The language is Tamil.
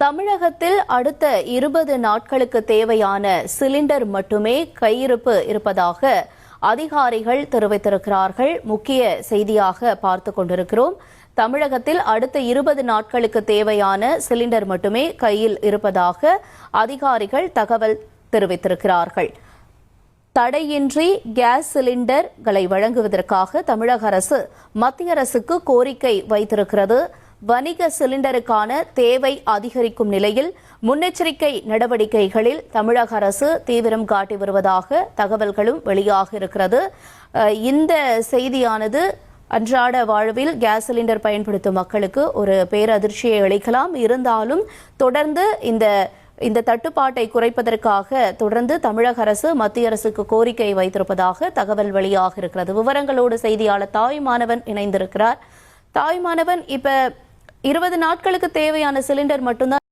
தமிழகத்தில் அடுத்த 20 நாட்களுக்கு தேவையான சிலிண்டர் மட்டுமே கையிருப்பு இருப்பதாக அதிகாரிகள் தெரிவித்திருக்கிறார்கள். முக்கிய செய்தியாக பார்த்து கொண்டிருக்கிறோம். தமிழகத்தில் அடுத்த 20 நாட்களுக்கு தேவையான சிலிண்டர் மட்டுமே கையில் இருப்பதாக அதிகாரிகள் தகவல் தெரிவித்திருக்கிறார்கள். தடையின்றி கேஸ் சிலிண்டர்களை வழங்குவதற்காக தமிழக அரசு மத்திய அரசுக்கு கோரிக்கை வைத்திருக்கிறது. வணிக சிலிண்டருக்கான தேவை அதிகரிக்கும் நிலையில் முன்னெச்சரிக்கை நடவடிக்கைகளில் தமிழக அரசு தீவிரம் காட்டி வருவதாக தகவல்களும் வெளியாக இருக்கிறது. இந்த செய்தியானது அன்றாட வாழ்வில் கேஸ் சிலிண்டர் பயன்படுத்தும் மக்களுக்கு ஒரு பேரதிர்ச்சியை அளிக்கலாம். இருந்தாலும் தொடர்ந்து இந்த தட்டுப்பாட்டை குறைப்பதற்காக தொடர்ந்து தமிழக அரசு மத்திய அரசுக்கு கோரிக்கை வைத்திருப்பதாக தகவல் வெளியாக இருக்கிறது. விவரங்களோடு செய்தியாளர் தாய்மானவன் இணைந்திருக்கிறார். தாய்மானவன், இப்ப 20 நாட்களுக்கு தேவையான சிலிண்டர் மட்டும்தான்